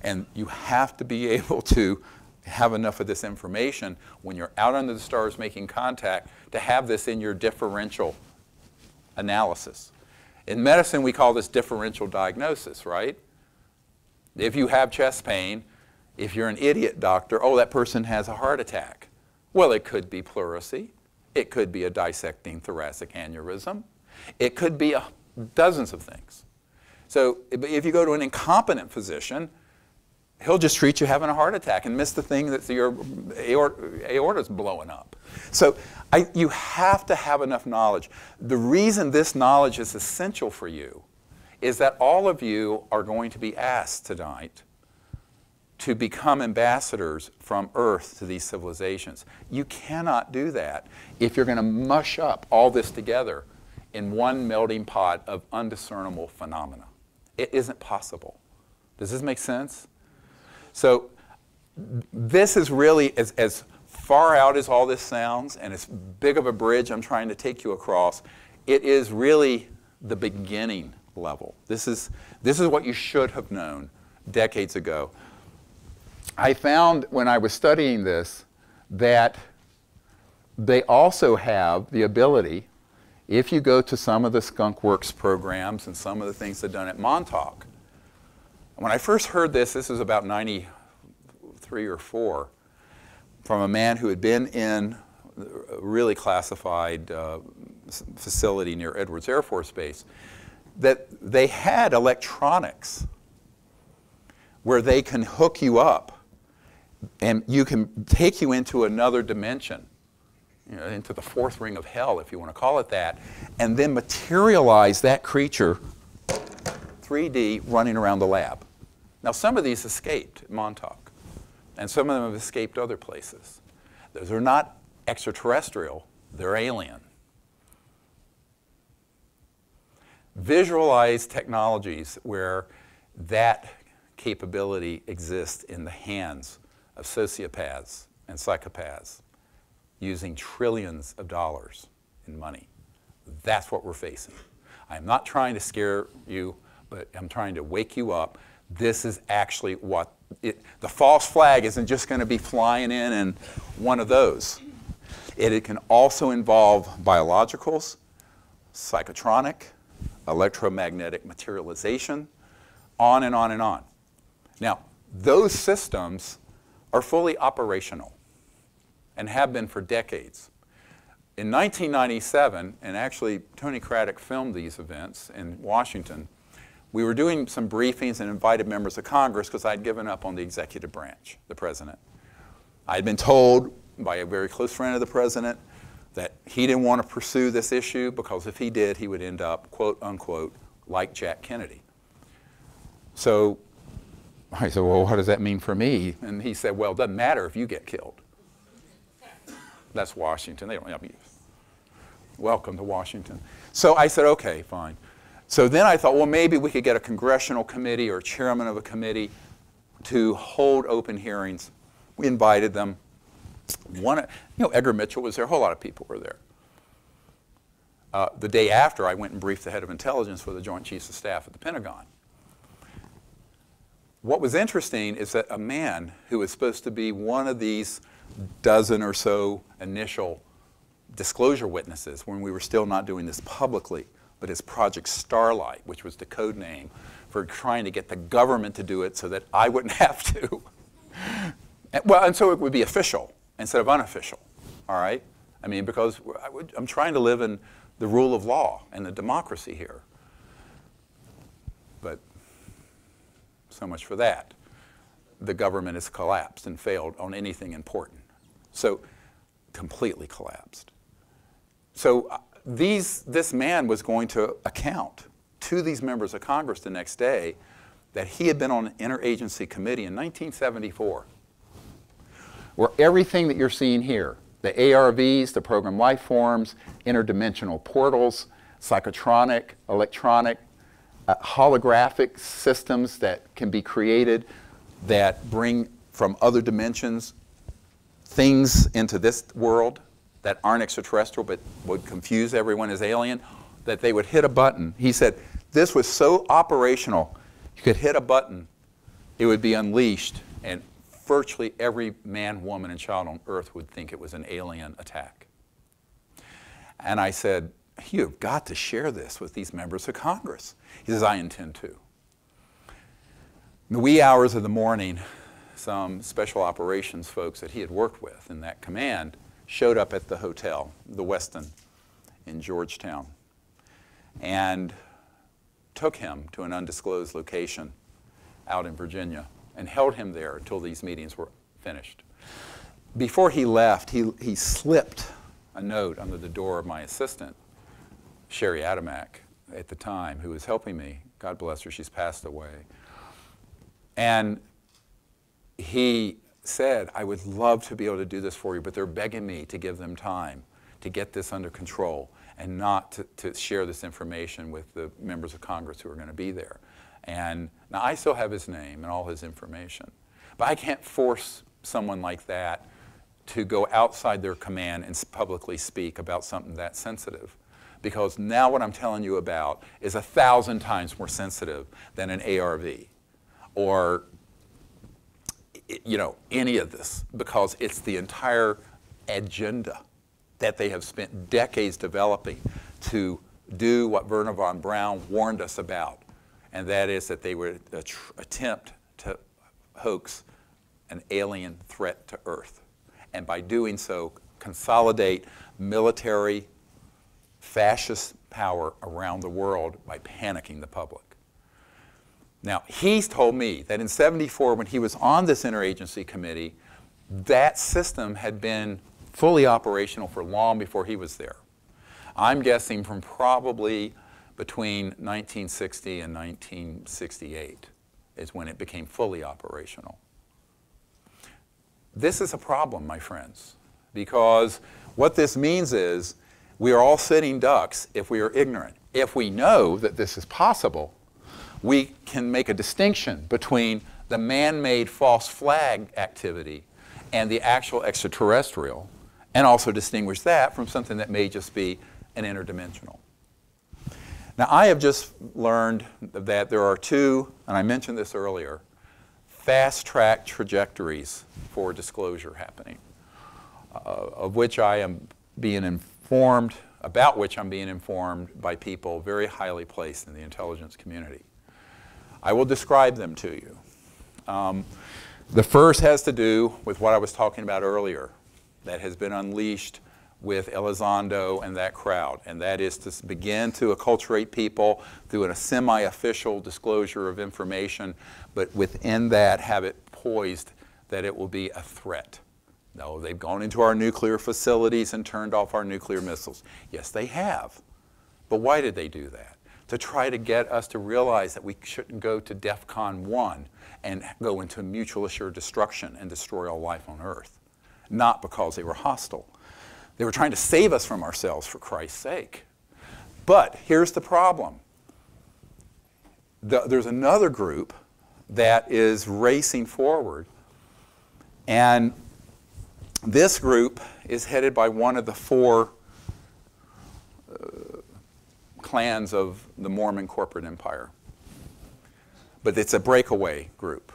And you have to be able to have enough of this information when you're out under the stars making contact to have this in your differential analysis. In medicine, we call this differential diagnosis, right? If you have chest pain, if you're an idiot doctor, oh, that person has a heart attack. Well, it could be pleurisy. It could be a dissecting thoracic aneurysm. It could be dozens of things. So if you go to an incompetent physician, he'll just treat you having a heart attack and miss the thing that your aorta's blowing up. So you have to have enough knowledge. The reason this knowledge is essential for you is that all of you are going to be asked tonight to become ambassadors from Earth to these civilizations. You cannot do that if you're going to mush up all this together in one melting pot of undiscernible phenomena. It isn't possible. Does this make sense? So this is really, as far out as all this sounds, and as big of a bridge I'm trying to take you across, it is really the beginning level. This is what you should have known decades ago. I found when I was studying this that they also have the ability, if you go to some of the Skunk Works programs and some of the things they've done at Montauk. When I first heard this was about 93 or 4, from a man who had been in a really classified facility near Edwards Air Force Base, that they had electronics where they can hook you up and you can take you into another dimension, into the fourth ring of hell, if you want to call it that, and then materialize that creature 3D running around the lab. Now, some of these escaped at Montauk, and some of them have escaped other places. Those are not extraterrestrial, they're alien. Visualize technologies where that capability exists in the hands of sociopaths and psychopaths using trillions of dollars in money. That's what we're facing. I'm not trying to scare you, but I'm trying to wake you up. This is actually what the false flag isn't just going to be flying in one of those. It can also involve biologicals, psychotronic, electromagnetic materialization, on and on and on. Now, those systems are fully operational and have been for decades. In 1997, and actually Tony Craddock filmed these events in Washington, we were doing some briefings and invited members of Congress because I'd given up on the executive branch, the president. I'd been told by a very close friend of the president that he didn't want to pursue this issue because if he did, he would end up, quote unquote, like Jack Kennedy. So I said, well, what does that mean for me? And he said, well, it doesn't matter if you get killed. That's Washington. They don't have you. Welcome to Washington. So I said, okay, fine. So then I thought, well, maybe we could get a congressional committee or a chairman of a committee to hold open hearings. We invited them. Edgar Mitchell was there. A whole lot of people were there. The day after, I went and briefed the head of intelligence for the Joint Chiefs of Staff at the Pentagon. What was interesting is that a man who was supposed to be one of these dozen or so initial disclosure witnesses when we were still not doing this publicly, but it's Project Starlight, which was the code name for trying to get the government to do it so that I wouldn't have to. And so it would be official instead of unofficial, all right? I mean, because I'm trying to live in the rule of law and the democracy here. But so much for that. The government has collapsed and failed on anything important. So completely collapsed. So this man was going to account to these members of Congress the next day that he had been on an interagency committee in 1974 where everything that you're seeing here, the ARVs, the program life forms, interdimensional portals, psychotronic, electronic, holographic systems that can be created that bring from other dimensions things into this world, that aren't extraterrestrial but would confuse everyone as alien, that they would hit a button. He said this was so operational, you could hit a button, it would be unleashed, and virtually every man, woman, and child on Earth would think it was an alien attack. And I said, you've got to share this with these members of Congress. He says, I intend to. In the wee hours of the morning, some special operations folks that he had worked with in that command showed up at the hotel, the Westin in Georgetown, and took him to an undisclosed location out in Virginia and held him there until these meetings were finished. Before he left, he slipped a note under the door of my assistant, Sherry Adamak, at the time, who was helping me. God bless her, she's passed away. And he said, I would love to be able to do this for you, but they're begging me to give them time to get this under control and not to share this information with the members of Congress who are going to be there. And now I still have his name and all his information, but I can't force someone like that to go outside their command and publicly speak about something that sensitive. Because now what I'm telling you about is 1,000 times more sensitive than an ARV or any of this, because it's the entire agenda that they have spent decades developing to do what Wernher von Braun warned us about, and that is that they would attempt to hoax an alien threat to Earth, and by doing so consolidate military fascist power around the world by panicking the public. Now, he's told me that in '74, when he was on this interagency committee, that system had been fully operational for long before he was there. I'm guessing from probably between 1960 and 1968 is when it became fully operational. This is a problem, my friends, because what this means is we are all sitting ducks if we are ignorant. If we know that this is possible, we can make a distinction between the man-made false flag activity and the actual extraterrestrial, and also distinguish that from something that may just be an interdimensional. Now, I have just learned that there are two, and I mentioned this earlier, fast-track trajectories for disclosure happening, of which I am being informed, about which I'm being informed by people very highly placed in the intelligence community. I will describe them to you. The first has to do with what I was talking about earlier, that has been unleashed with Elizondo and that crowd, and that is to begin to acculturate people through a semi-official disclosure of information, but within that have it poised that it will be a threat. No, they've gone into our nuclear facilities and turned off our nuclear missiles. Yes, they have. But why did they do that? To try to get us to realize that we shouldn't go to DEFCON 1 and go into mutual assured destruction and destroy all life on Earth. Not because they were hostile. They were trying to save us from ourselves, for Christ's sake. But here's the problem. There's another group that is racing forward, and this group is headed by one of the four clans of the Mormon corporate empire. But it's a breakaway group.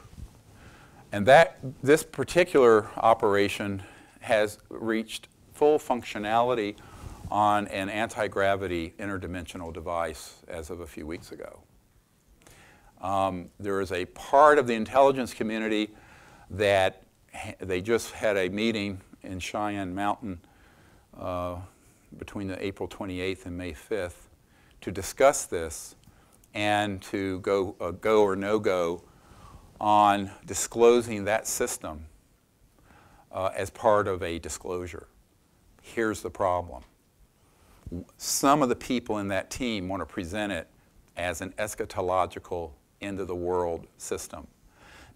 And this particular operation has reached full functionality on an anti-gravity interdimensional device as of a few weeks ago. There is a part of the intelligence community that they just had a meeting in Cheyenne Mountain between the April 28th and May 5th to discuss this and to go or no go on disclosing that system as part of a disclosure. Here's the problem. Some of the people in that team want to present it as an eschatological end-of-the-world system.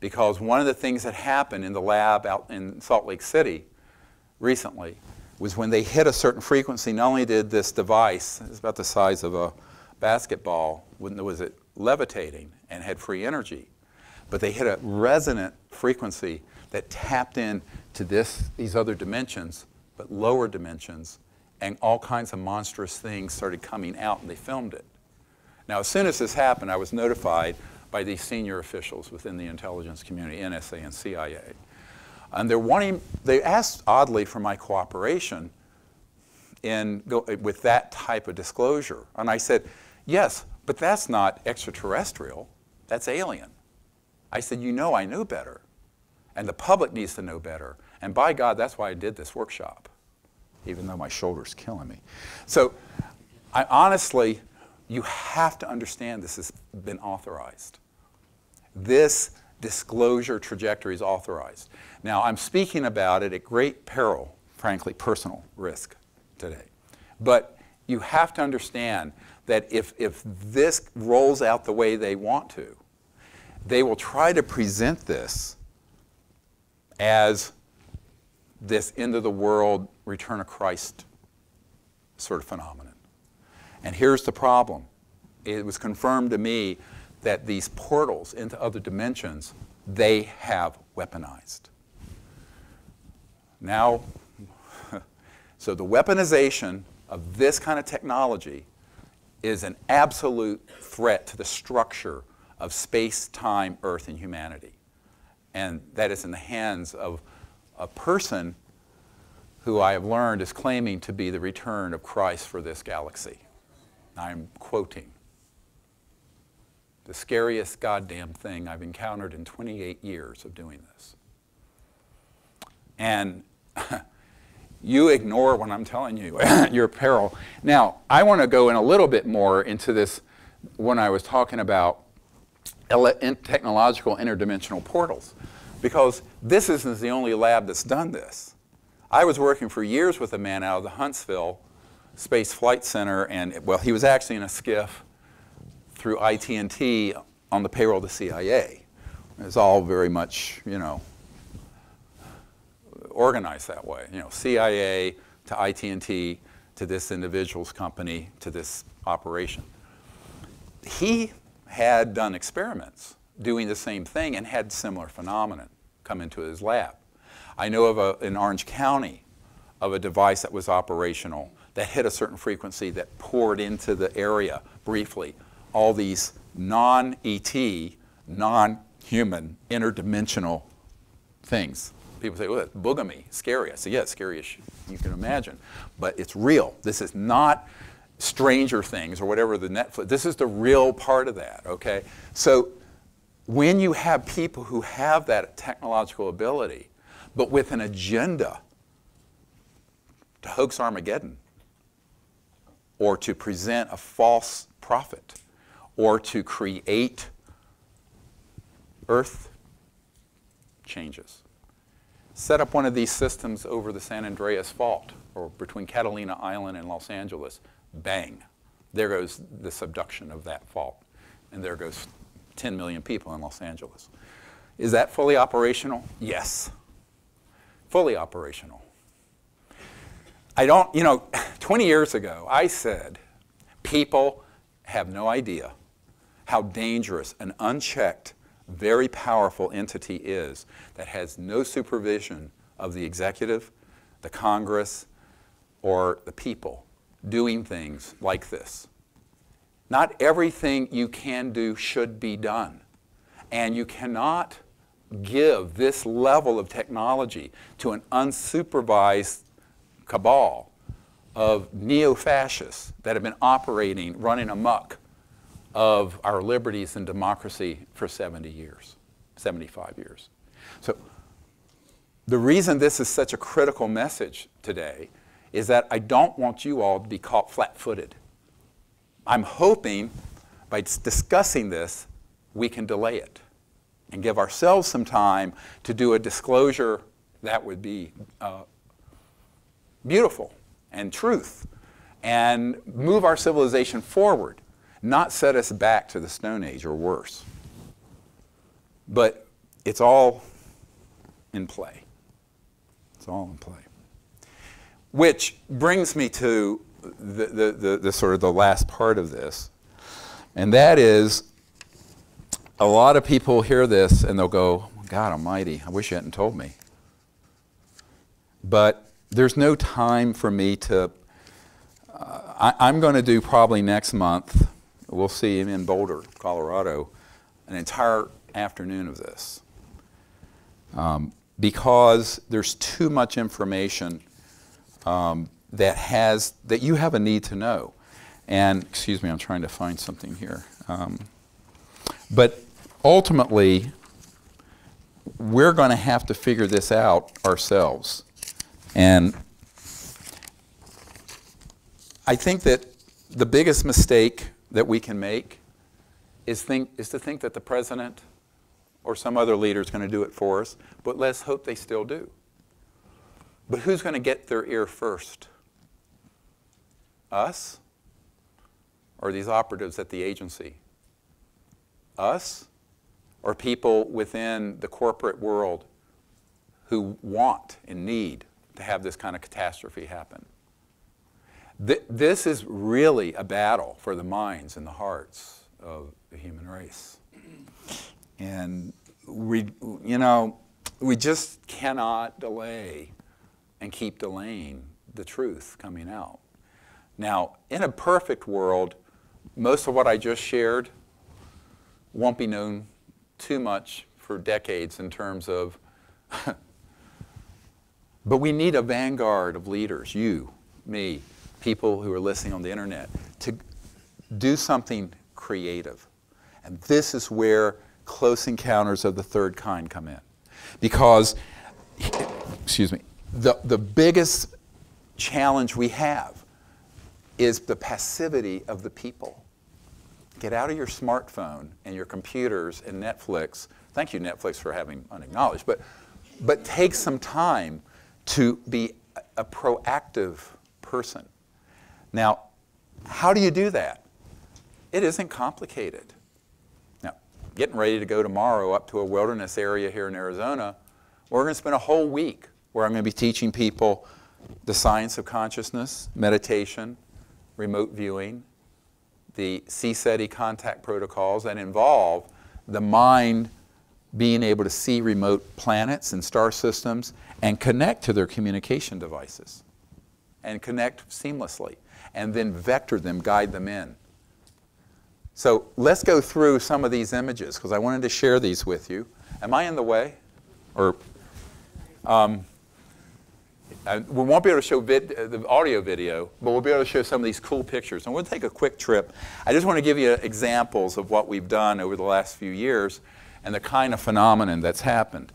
Because one of the things that happened in the lab out in Salt Lake City recently was when they hit a certain frequency, not only did this device, it's about the size of a basketball, was it levitating and had free energy, but they hit a resonant frequency that tapped in to these other dimensions but lower dimensions, and all kinds of monstrous things started coming out, and they filmed it. Now, as soon as this happened, I was notified by these senior officials within the intelligence community, NSA and CIA. And they asked oddly for my cooperation with that type of disclosure. And I said, yes, but that's not extraterrestrial, that's alien. I said, you know I know better, and the public needs to know better. And by God, that's why I did this workshop, even though my shoulder's killing me. So honestly, you have to understand this has been authorized. This disclosure trajectory is authorized. Now, I'm speaking about it at great peril, frankly, personal risk today. But you have to understand that if this rolls out the way they want to, they will try to present this as this end-of-the-world, return of Christ sort of phenomenon. And here's the problem. It was confirmed to me that these portals into other dimensions, they have weaponized. Now, so the weaponization of this kind of technology is an absolute threat to the structure of space, time, Earth, and humanity. And that is in the hands of a person who I have learned is claiming to be the return of Christ for this galaxy. I'm quoting. The scariest goddamn thing I've encountered in 28 years of doing this. And you ignore what I'm telling you, your peril. Now, I want to go in a little bit more into this when I was talking about technological interdimensional portals, because this isn't the only lab that's done this. I was working for years with a man out of the Huntsville Space Flight Center, and well, he was actually in a skiff through IT&T on the payroll of the CIA. It's all very much, you know, organized that way. You know, CIA to IT&T to this individual's company to this operation. He had done experiments doing the same thing and had similar phenomenon come into his lab. I know of in Orange County of a device that was operational that hit a certain frequency that poured into the area briefly all these non-ET, non-human, interdimensional things. People say, well, that's boogamy, scary. I say, yeah, it's scary as you can imagine. But it's real. This is not Stranger Things or whatever the Netflix. This is the real part of that, okay? So when you have people who have that technological ability, but with an agenda to hoax Armageddon, or to present a false prophet, or to create Earth changes. Set up one of these systems over the San Andreas Fault, or between Catalina Island and Los Angeles. Bang. There goes the subduction of that fault. And there goes 10 million people in Los Angeles. Is that fully operational? Yes. Fully operational. I don't, you know, 20 years ago, I said, people have no idea how dangerous an unchecked, very powerful entity is that has no supervision of the executive, the Congress, or the people doing things like this. Not everything you can do should be done. And you cannot give this level of technology to an unsupervised cabal of neo-fascists that have been operating, running amok of our liberties and democracy for 70 years, 75 years. So the reason this is such a critical message today is that I don't want you all to be caught flat-footed. I'm hoping by discussing this, we can delay it and give ourselves some time to do a disclosure that would be beautiful and truth and move our civilization forward, not set us back to the Stone Age or worse. But it's all in play. It's all in play. Which brings me to the sort of the last part of this, and that is a lot of people hear this and they'll go, God almighty, I wish you hadn't told me. But there's no time for me to, I'm going to do probably next month, we'll see in Boulder, Colorado, an entire afternoon of this. Because there's too much information that you have a need to know. And, excuse me, I'm trying to find something here. But ultimately, we're going to have to figure this out ourselves. And I think that the biggest mistake that we can make is to think that the president or some other leader is going to do it for us, but let's hope they still do. But who's going to get their ear first? Us? Or these operatives at the agency? Us? Or people within the corporate world who want and need to have this kind of catastrophe happen? This is really a battle for the minds and the hearts of the human race. And we just cannot delay and keep delaying the truth coming out. Now, in a perfect world, most of what I just shared won't be known too much for decades in terms of, but we need a vanguard of leaders, you, me, people who are listening on the internet, to do something creative. And this is where close encounters of the third kind come in. Because, excuse me, the biggest challenge we have is the passivity of the people. Get out of your smartphone and your computers and Netflix. Thank you, Netflix, for having unacknowledged. But take some time to be a proactive person. Now, how do you do that? It isn't complicated. Now, getting ready to go tomorrow up to a wilderness area here in Arizona, we're going to spend a whole week where I'm going to be teaching people the science of consciousness, meditation, remote viewing, the CSETI contact protocols that involve the mind being able to see remote planets and star systems and connect to their communication devices and connect seamlessly and then vector them, guide them in. So let's go through some of these images because I wanted to share these with you. Am I in the way? Or we won't be able to show the audio video, but we'll be able to show some of these cool pictures. And we'll take a quick trip. I just want to give you examples of what we've done over the last few years and the kind of phenomenon that's happened.